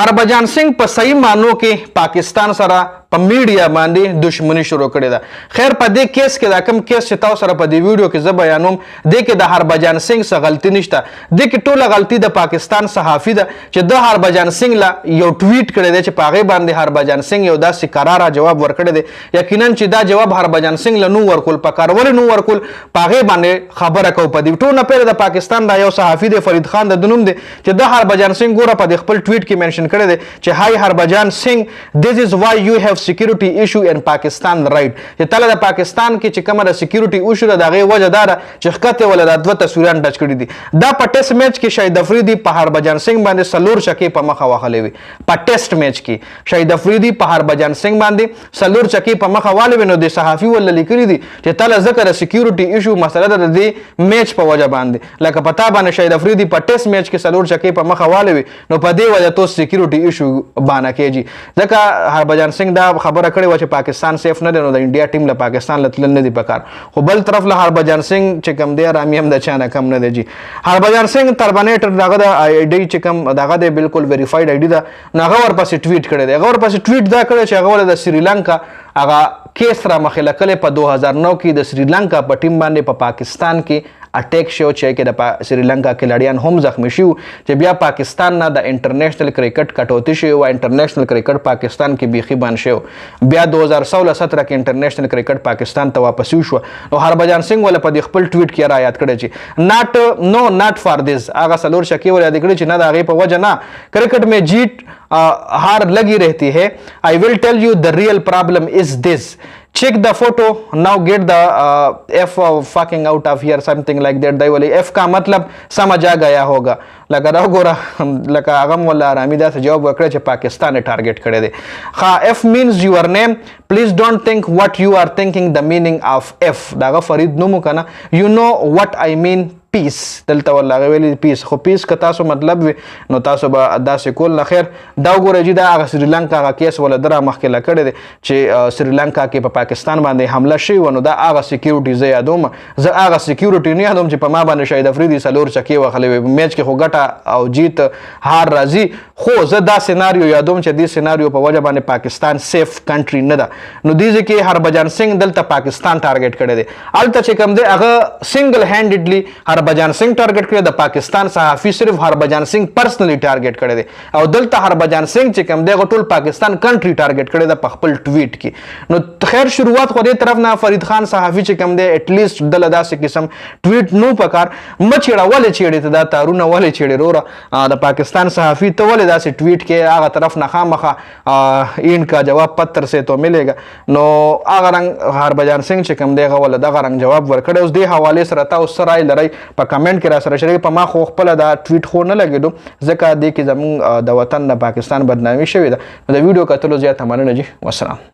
ہربھجن سنگھ په صحیح مانو کې پاکستان سره په میډیا باندې دشمنی شروع کړې ده. خیر په دې کیس کې دا کوم کیس چې تاسو سره په دې ویډیو کې زه بیانوم دې کې د هربھجن سنگھ څه غلطي نشته. دې کې ټوله غلطي د پاکستان صحافي ده چې د هربھجن سنگھ لا یو ټویټ کړی دی چې په هغې باندې هربھجن سنگھ یو داسې کرارہ جواب ورکړی دی. یقینا چې دا جواب هربھجن سنگھ له نو ورکول پکار ولې نو ورکول په هغې باندې خبره کوو. په دې ټول نه پیله د پاکستان دا یو صحافي دی فرید خان د نوم دی چې د هربھجن سنگھ ګوره په دې خپل ټویټ کې منشن کړی دی چې هاي هربھجن سنگھ this is why you have security issue in Pakistan right چې تله د پاکستان کې چې کومه د سکیورټي ایشو ده د هغې وجه دا ده چې ښکته ولا دا دوه تصویران ټچ کړي دي. دا په ټیسټ میچ کې شهید افریدي په هربھجن سنگھ باندې 4 چکې په مخه وهلې وي. په ټیسټ میچ کې شهید افریدي په هربھجن سنگھ باندې 4 چکې په مخه والې وي. نو د صحافي ول لیکلي دي چې تله ذکر سکیورټي ایشو مسله ده د دې میچ په وجه باندې لکه پتا باندې شهید افریدي په ټیسټ میچ کې 4 چکې په مخه والې وي. نو په دې وجه تو سکیورټي ایشو باندې کېږي ځکه هربھجن سنگھ دا خبره کړې و چې پاکستان سیف نه دی نو د انډیا ټیم له پاکستان له تلل نه دی پکار. خو بل طرف له هربھجن سنگھ چې کوم دی رامي هم د چا نه کم نه دی جي. هربھجن سنگھ تربنیټر دغه د آی ډي چې کوم دغه دی بالکل ویریفاید آی ډي ده نو هغه ورپسې ټویټ کړی دی. هغه ورپسې ټویټ دا کړی چې هغه ولې د سریلانکا هغه کیس را مخې کړی په 2009 کې د سریلانکا په ټیم باندې په پاکستان کې اٹیک شو چې کې د سریلانکا کھلاڑیان هم زخمی شو چې بیا پاکستان نه د انټرنیشنل کرکټ کټوتی شو او انټرنیشنل کرکټ پاکستان کې بیخي بند شو. بیا 2016-17 کې انټرنیشنل کرکټ پاکستان ته واپس شو. نو هربھجن سنگھ ول په خپل ټویټ کې را یاد کړی چې not for this هغه 4 شکی ول یاد کړی چې نه د هغې په وجه نه کرکټ میں جیت ہار لگی رہتی ہے. I will tell you the real problem is this. Check the photo now get the F fucking out of here something like that. دای ولی F کا مطلب سمجھ آ گیا ہوگا. لکه دا وګوره لکه هغه هم ولا آرامي داسې جواب ورکړی چې پاکستان یې ټارګېټ کړی دی. ښه F means your name. Please don't think what you are thinking the meaning of F. دا هغه فرید نوم که نه you know what I mean پیس دلته ول هغې ویلي پیس. خو پیس که تاسو مطلب وي نو تاسو به داسې کول نه. خیر دا وګورئ جي دا هغه سریلانکا هغه کیس وله ده را مخکې له کړی دی چې سریلانکا کې په پاکستان باندې حمله شوې وه. نو دا هغه سکیورټي زه یادوم. زه هغه سکیورټي نه یادوم چې په ما باندې شهید افریدي 4 چکې وهلې وې. میچ کې خو ګټه او جیت هار راځي خو زه دا سیناریو یادوم چې دې سیناریو په وجه باندې پاکستان سیف کنټري نه ده. نو دې ځای کې هربھجن سنگھ دلته پاکستان ټارګېټ کړی دی. هلته چې کوم دی هغه سنګل هینډډلی هربھجن سنگھ ټارګېټ کړی. د پاکستان صحافي صرف هربھجن سنگھ پرسنلی ټارګېټ کړی دی او دلته هربھجن سنگھ چې کوم دی هغه ټول پاکستان کنټري ټارګېټ کړی دی په خپل ټویټ کې. نو خیر شروعات خو دې طرف نه فرید خان صحافي چې کوم دی اټلیسټ دله داسې قسم ټویټ نو پکار مه چیړه ولې چیړې ته دا تارونه ولې چیړې وروره د پاکستان صحافي ته ولې داسې ټویټ کې هغه طرف نه خامخه این کا جواب پتر سے تو ملے گا. نو هغه رنګ هربھجن سنگھ چې کوم دی هغه ول دغه رنګ جواب ورکړی. اوس دې حوالې سره تاسو څه رای لرئ په کمنټ کې را سره شریک. په ما خو خپله دا ټویټ خو نه لګېدو ځکه دې کې زموږ د وطن د پاکستان بدنامي شوې ده. نو د ویډیو کتلو زیاته مننه جي. والسلام.